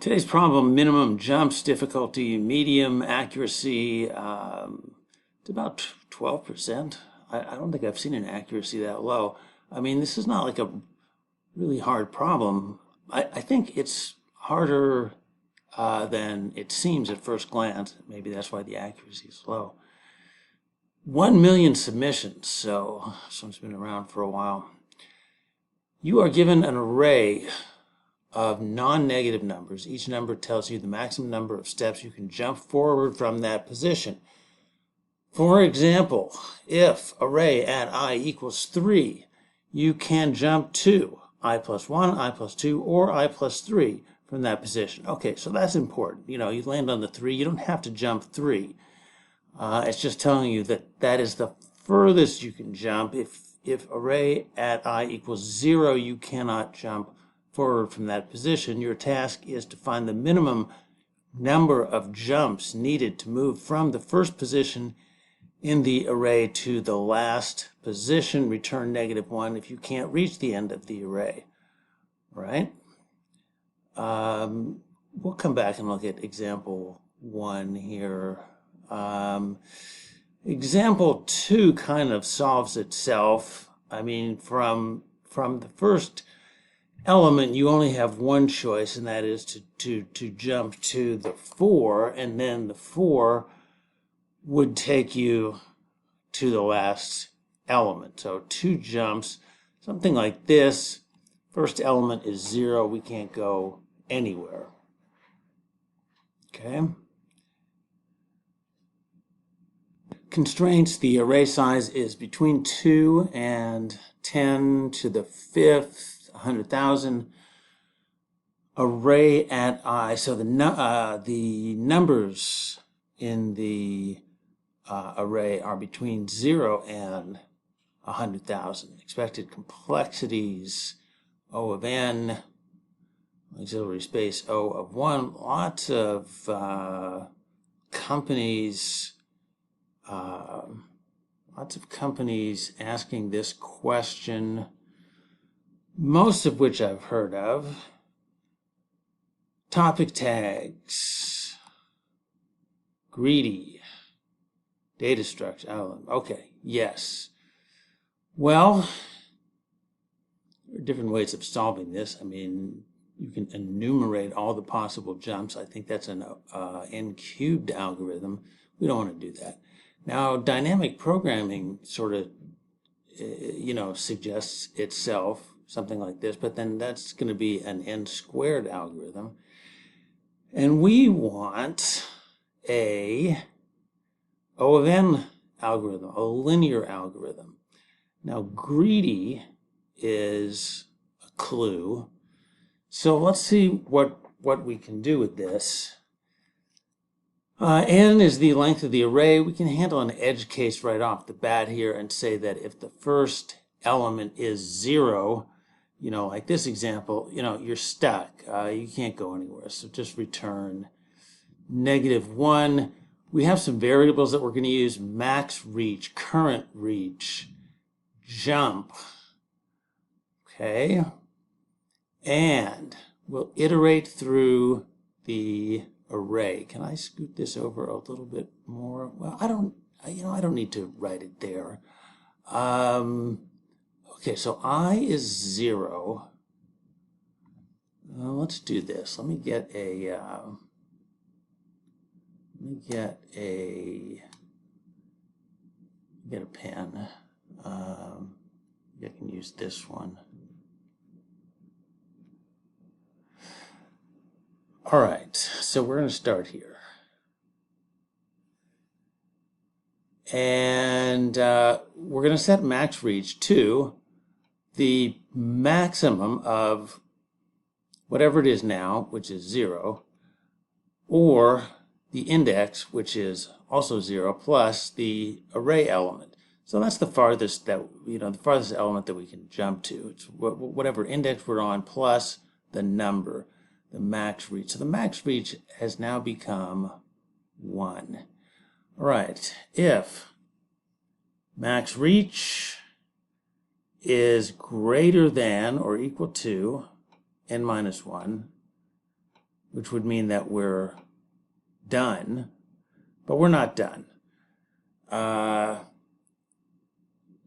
Today's problem, minimum jumps, difficulty, medium, accuracy, it's about 12%. I don't think I've seen an accuracy that low. I mean, this is not like a really hard problem. I think it's harder than it seems at first glance. Maybe that's why the accuracy is low. 1 million submissions, so this one's been around for a while. You are given an array of non-negative numbers. Each number tells you the maximum number of steps you can jump forward from that position. For example, if array at I equals 3, you can jump to I plus 1, I plus 2, or I plus 3 from that position. Okay, so that's important. You know, you land on the 3, you don't have to jump 3. It's just telling you that that is the furthest you can jump. If array at I equals 0, you cannot jump forward from that position. Your task is to find the minimum number of jumps needed to move from the first position in the array to the last position. Return -1 if you can't reach the end of the array. Right? We'll come back and look at example 1 here. Example 2 kind of solves itself. I mean, from the first element, you only have one choice, and that is to jump to the 4, and then the 4 would take you to the last element. So 2 jumps, something like this. First element is 0. We can't go anywhere. Okay. Constraints, the array size is between 2 and 10 to the 5th. 100,000. Array at I, so the numbers in the array are between 0 and 100,000. Expected complexities, O of n, auxiliary space O of 1. Lots of companies asking this question, most of which I've heard of. Topic tags, greedy, data structure. Oh, okay, yes. Well, there are different ways of solving this. I mean, you can enumerate all the possible jumps. I think that's an n cubed algorithm. We don't want to do that. Now, dynamic programming sort of, suggests itself, something like this, but then that's going to be an n squared algorithm. And we want a O of n algorithm, a linear algorithm. Now, greedy is a clue. So let's see what we can do with this. N is the length of the array. We can handle an edge case right off the bat here and say that if the first element is 0, like this example, you're stuck. You can't go anywhere. So just return -1. We have some variables that we're going to use: maxReach, currentReach, jump. Okay. And we'll iterate through the array. Can I scoot this over a little bit more? Well, I don't need to write it there. Okay, so I is 0. Let's do this. Let me get a pen. I can use this one. All right, so we're going to start here. And we're going to set maxReach to the maximum of whatever it is now, which is 0, or the index, which is also 0, plus the array element. So that's the farthest the farthest element that we can jump to. It's whatever index we're on plus the number, the maxReach. So the maxReach has now become 1. All right, if maxReach is greater than or equal to n minus 1, which would mean that we're done, but we're not done.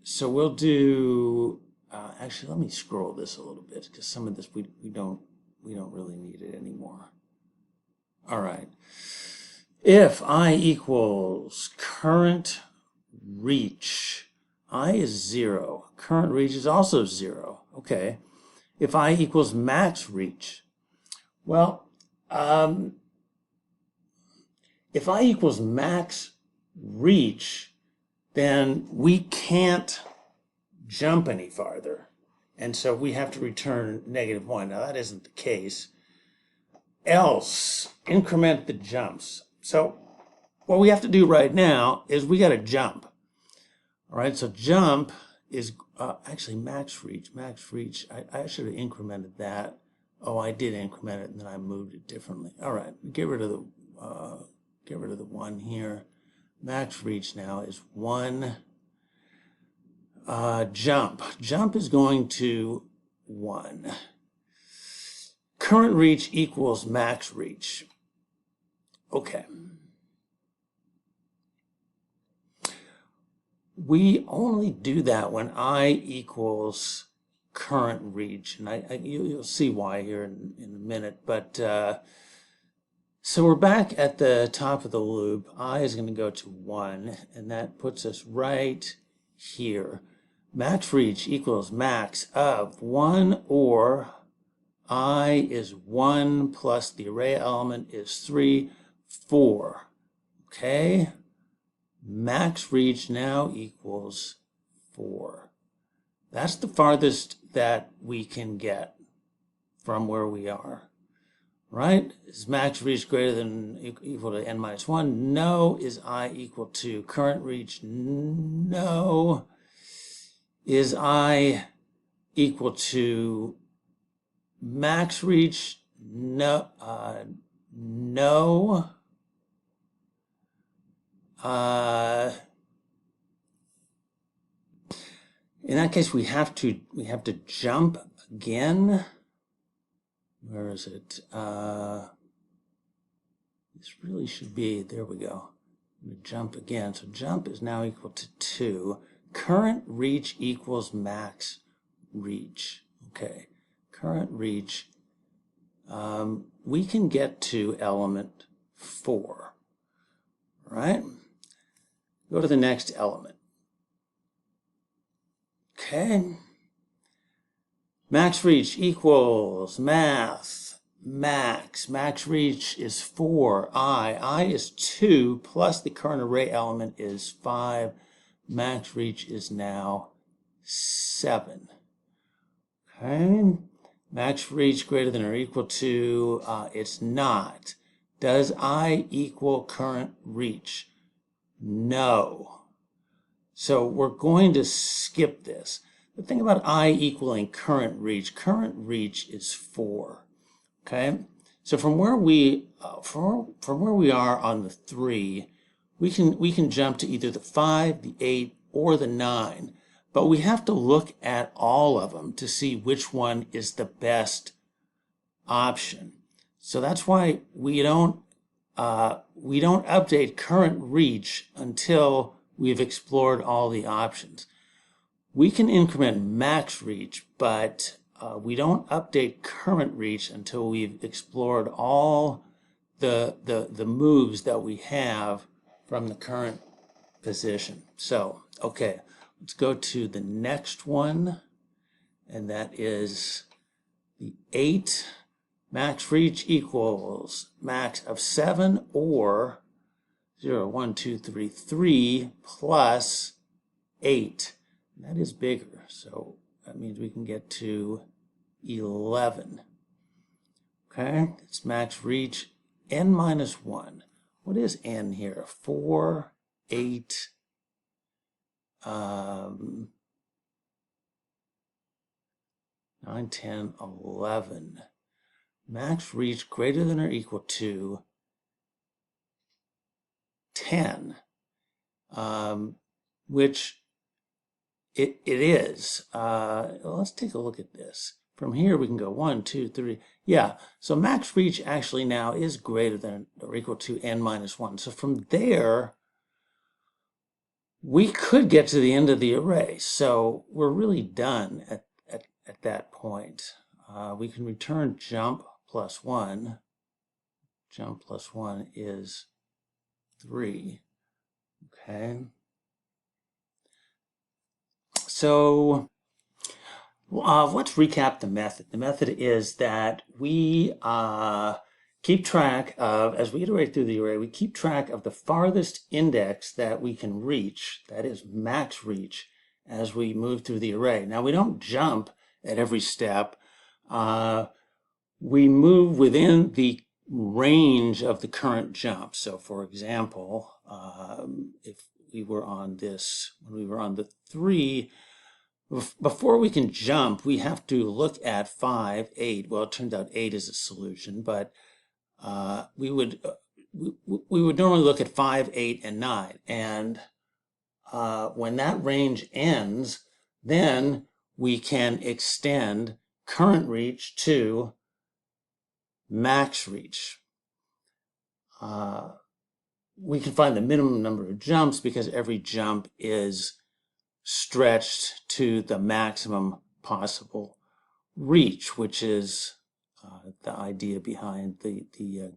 So we'll do, actually, let me scroll this a little bit because some of this we don't really need it anymore. All right. If I equals current reach, I is 0. Current reach is also 0. Okay. If I equals max reach, well, if I equals max reach, then we can't jump any farther. And so we have to return -1. Now that isn't the case. Else, increment the jumps. So what we have to do right now is we got to jump. All right, so jump is actually max reach. Max reach, I should have incremented that. Oh, I did increment it and then I moved it differently. All right, get rid of the 1 here. Max reach now is 1. Jump. Jump is going to 1. Current reach equals max reach. Okay. We only do that when I equals current reach, and you'll see why here in a minute. But so we're back at the top of the loop. I is going to go to 1, and that puts us right here. Max reach equals max of 1 or I is 1 plus the array element is 3, 4. Okay? Max reach now equals 4. That's the farthest that we can get from where we are. Right? Is max reach greater than equal to n-1? No. Is I equal to current reach? No. Is I equal to max reach? No. No. In that case, we have to jump again. Where is it? This really should be, there we go. I'm going to jump again. So jump is now equal to 2. Current reach equals max reach. Okay. Current reach. We can get to element 4. Right? Go to the next element. Okay. Max reach equals max. Max reach is 4. I is 2 plus the current array element is 5. Max reach is now 7. Okay. Max reach greater than or equal to, it's not. Does I equal current reach? No. So we're going to skip this. The thing about I equaling current reach is 4. Okay? So from where we are on the 3, we can jump to either the 5, the 8, or the 9. But we have to look at all of them to see which one is the best option. So that's why we don't update current reach until we've explored all the options. We can increment max reach, but we don't update current reach until we've explored all the moves that we have from the current position. So, okay, let's go to the next one, and that is the 8. Max reach equals max of 7 or 0, 1, 2, 3, 3 plus 8. That is bigger, so that means we can get to 11. Okay, it's max reach n-1. What is n here? 4, 8, 9, 10, 11. Max reach greater than or equal to 10, which it is. Let's take a look at this. from here we can go 1, 2, 3. Yeah, so max reach actually now is greater than or equal to n minus 1. So from there, we could get to the end of the array. So we're really done at that point. We can return jump plus 1. Jump plus 1 is 3. Okay. So let's recap the method. The method is that we keep track of, as we iterate through the array, we keep track of the farthest index that we can reach, that is max reach, as we move through the array. Now, we don't jump at every step. We move within the range of the current jump. So, for example, if we were on this, when we were on the 3, before we can jump, we have to look at 5, 8. Well, it turns out 8 is a solution, but we would normally look at 5, 8, and 9. And when that range ends, then we can extend current reach to max reach. We can find the minimum number of jumps because every jump is stretched to the maximum possible reach, which is the idea behind the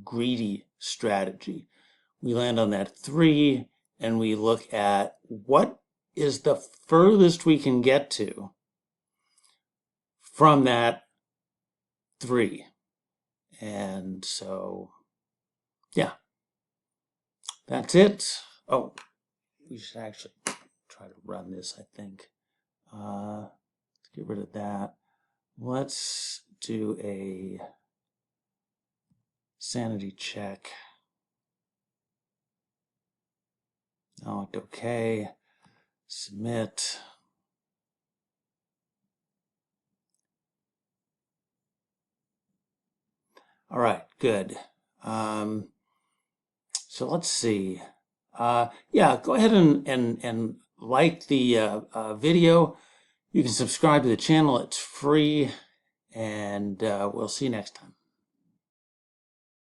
greedy strategy. We land on that 3 and we look at what is the furthest we can get to from that 3. And so, yeah, that's it. Oh, we should actually try to run this, I think. Let's get rid of that. Let's do a sanity check. Oh, okay. Submit. All right, good. So let's see. Yeah, go ahead and like the video. You can subscribe to the channel. It's free, and we'll see you next time.